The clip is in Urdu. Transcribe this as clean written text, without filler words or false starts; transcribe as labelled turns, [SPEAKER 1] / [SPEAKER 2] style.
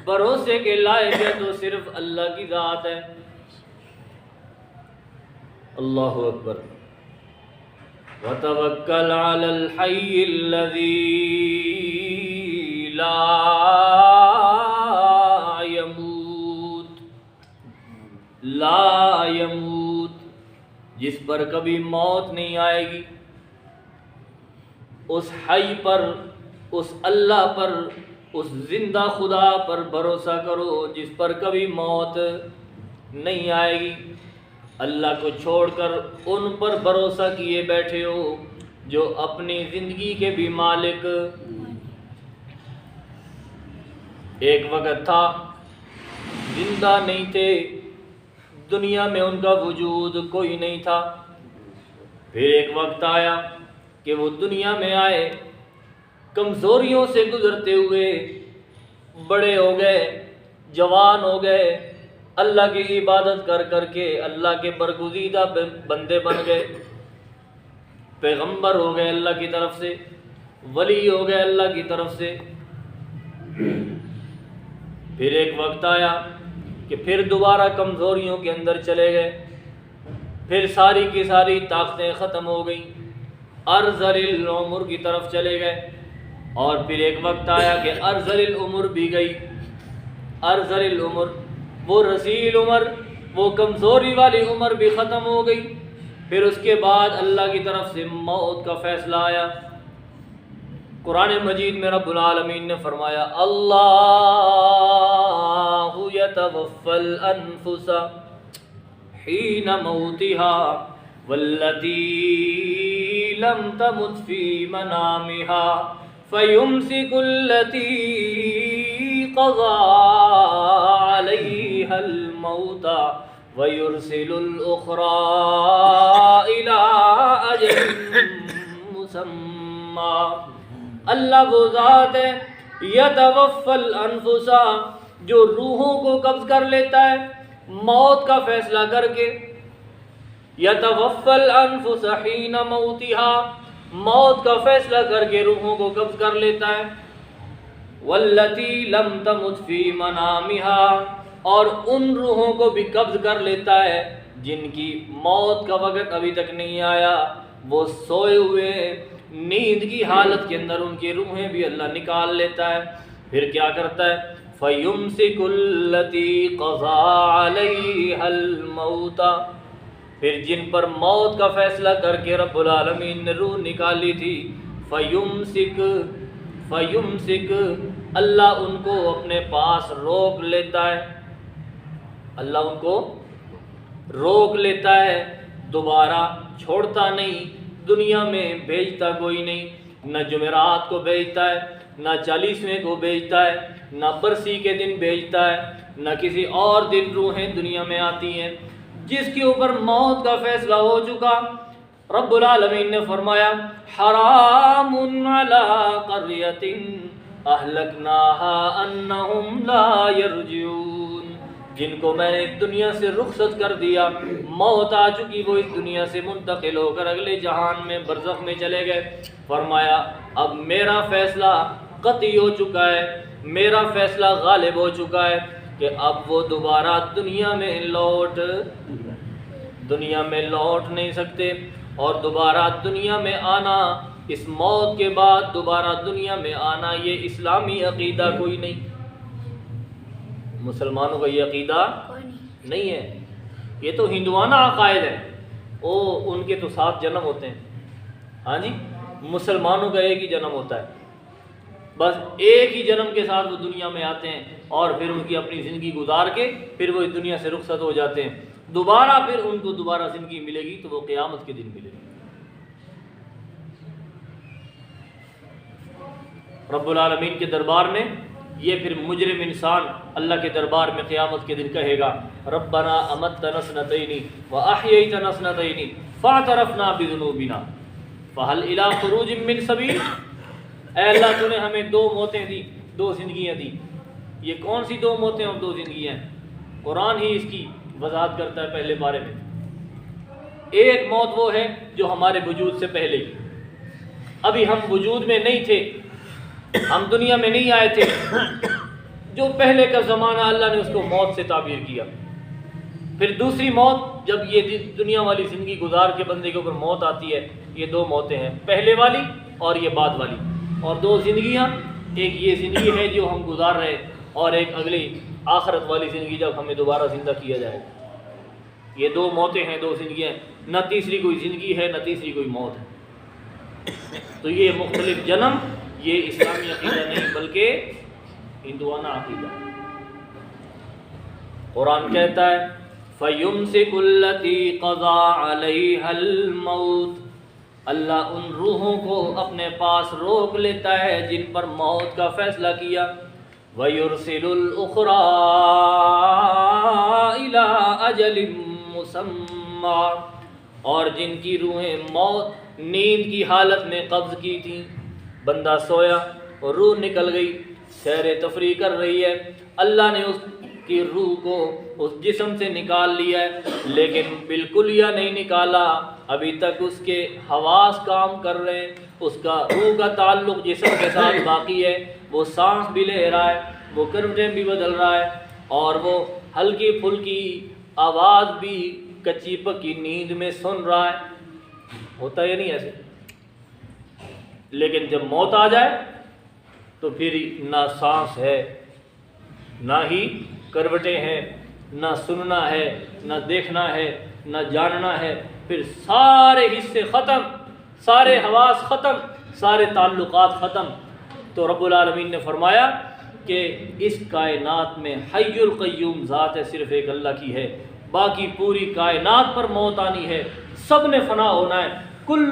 [SPEAKER 1] بھروسے کے لائق ہے تو صرف اللہ کی ذات ہے۔ اللہ اکبر۔ وَتَوَكَّلْ عَلَى الْحَيِّ الَّذِي لَا يَمُوتُ، لا يموت، جس پر کبھی موت نہیں آئے گی، اس حی پر، اس اللہ پر، اس زندہ خدا پر بھروسہ کرو جس پر کبھی موت نہیں آئے گی۔ اللہ کو چھوڑ کر ان پر بھروسہ کیے بیٹھے ہو جو اپنی زندگی کے بھی مالک۔ ایک وقت تھا زندہ نہیں تھے، دنیا میں ان کا وجود کوئی نہیں تھا، پھر ایک وقت آیا کہ وہ دنیا میں آئے، کمزوریوں سے گزرتے ہوئے بڑے ہو گئے، جوان ہو گئے، اللہ کی عبادت کر کر کے اللہ کے برگزیدہ بندے بن گئے، پیغمبر ہو گئے اللہ کی طرف سے، ولی ہو گئے اللہ کی طرف سے۔ پھر ایک وقت آیا کہ پھر دوبارہ کمزوریوں کے اندر چلے گئے، پھر ساری کی ساری طاقتیں ختم ہو گئیں، ارذل العمر کی طرف چلے گئے، اور پھر ایک وقت آیا کہ ارذل العمر بھی گئی، ارذل العمر، وہ رسیل عمر، وہ کمزوری والی عمر بھی ختم ہو گئی۔ پھر اس کے بعد اللہ کی طرف سے موت کا فیصلہ آیا۔ قرآن مجید میں رب العالمین نے فرمایا اللہ یتوفی الانفس حین موتها والتی لم تمت فی منامها فیمسک التی قضى علیها الموت ویرسل الاخرى الى اجل مسمى۔ اللہ وہ ذات ہے یتوفی الانفس، جو روحوں کو قبض کر لیتا ہے موت کا فیصلہ کر کے، یتوفی الانفس حین موتها، موت کا فیصلہ کر کے روحوں کو قبض کر لیتا ہے، والتی لم تمت فی منامها، اور ان روحوں کو بھی قبض کر لیتا ہے جن کی موت کا وقت ابھی تک نہیں آیا، وہ سوئے ہوئے نیند کی حالت کے اندر ان کی روحیں بھی اللہ نکال لیتا ہے۔ پھر کیا کرتا ہے فَيُمْسِكُ الَّتِي قَضَى عَلَيْهَا الْمَوْتَ، پھر جن پر موت کا فیصلہ کر کے رب العالمین نے روح نکالی تھی، فَيُمْسِكُ، اللہ ان کو اپنے پاس روک لیتا ہے، اللہ ان کو روک لیتا ہے، دوبارہ چھوڑتا نہیں، دنیا میں بھیجتا کوئی نہیں، نہ جمعرات کو بھیجتا ہے، نہ 40ویں کو بھیجتا ہے، نہ برسی کے دن بھیجتا ہے، نہ کسی اور دن روحیں دنیا میں آتی ہیں۔ جس کے اوپر موت کا فیصلہ ہو چکا، رب العالمین نے فرمایا حرام علی قریۃ اہلکناہا انہم لا یرجعون، جن کو میں نے دنیا سے رخصت کر دیا، موت آ چکی، وہ اس دنیا سے منتقل ہو کر اگلے جہان میں برزخ میں چلے گئے۔ فرمایا اب میرا فیصلہ قطعی ہو چکا ہے، میرا فیصلہ غالب ہو چکا ہے کہ اب وہ دوبارہ دنیا میں لوٹ نہیں سکتے، اور دوبارہ دنیا میں آنا، اس موت کے بعد دوبارہ دنیا میں آنا، یہ اسلامی عقیدہ کوئی نہیں، مسلمانوں کا یہ عقیدہ نہیں ہے، یہ تو ہندوانہ عقائد ہے، ان کے تو 7 جنم ہوتے ہیں، ہاں جی، مسلمانوں کا ایک ہی جنم ہوتا ہے، بس ایک ہی جنم کے ساتھ وہ دنیا میں آتے ہیں، اور پھر ان کی اپنی زندگی گزار کے پھر وہ اس دنیا سے رخصت ہو جاتے ہیں، دوبارہ پھر ان کو دوبارہ زندگی ملے گی تو وہ قیامت کے دن ملے گی۔ رب العالمین کے دربار میں یہ پھر مجرم انسان اللہ کے دربار میں قیامت کے دن کہے گا ربنا امتنا اثنتین واحییتنا اثنتین فاعترفنا بذنوبنا فهل الى خروج من سبیل، اے اللہ تو نے ہمیں 2 موتیں دی، 2 زندگیاں دی، یہ کون سی 2 موتیں اور 2 زندگیاں ہیں؟ قرآن ہی اس کی وضاحت کرتا ہے پہلے بارے میں۔ ایک موت وہ ہے جو ہمارے وجود سے پہلے کی، ابھی ہم وجود میں نہیں تھے، ہم دنیا میں نہیں آئے تھے، جو پہلے کا زمانہ اللہ نے اس کو موت سے تعبیر کیا. پھر دوسری موت جب یہ دنیا والی زندگی گزار کے بندے کے اوپر موت آتی ہے. یہ دو موتیں ہیں، پہلے والی اور یہ بعد والی. اور دو زندگیاں، ایک یہ زندگی ہے جو ہم گزار رہے اور ایک اگلی آخرت والی زندگی جب ہمیں دوبارہ زندہ کیا جائے. یہ دو موتیں ہیں، دو زندگیاں، نہ تیسری کوئی زندگی ہے نہ تیسری کوئی موت ہے. تو یہ مختلف جنم یہ اسلامی عقیدہ نہیں بلکہ ہندوانہ عقیدہ. قرآن کہتا ہے فَيُمْسِكُ الَّتِي قَضَى عَلَيْهَا الْمَوْتِ، اللہ ان روحوں کو اپنے پاس روک لیتا ہے جن پر موت کا فیصلہ کیا. وَيُرْسِلُ الْأُخْرَى إِلَىٰ أَجَلٍ مُّسَمًّى، اور جن کی روحیں موت نیند کی حالت میں قبض کی تھیں. بندہ سویا اور روح نکل گئی، سیر تفریح کر رہی ہے، اللہ نے اس کی روح کو اس جسم سے نکال لیا ہے، لیکن بالکل یا نہیں نکالا، ابھی تک اس کے حواس کام کر رہے ہیں، اس کا روح کا تعلق جسم کے ساتھ باقی ہے. وہ سانس بھی لے رہا ہے، وہ کروٹیں بھی بدل رہا ہے، اور وہ ہلکی پھلکی آواز بھی کچی پکی نیند میں سن رہا ہے. ہوتا ہے یا نہیں ایسے؟ لیکن جب موت آ جائے تو پھر نہ سانس ہے، نہ ہی کروٹیں ہیں، نہ سننا ہے، نہ دیکھنا ہے، نہ جاننا ہے. پھر سارے حصے ختم، سارے حواس ختم، سارے تعلقات ختم. تو رب العالمین نے فرمایا کہ اس کائنات میں حی القیوم ذات ہے صرف ایک اللہ کی ہے، باقی پوری کائنات پر موت آنی ہے، سب نے فنا ہونا ہے. کل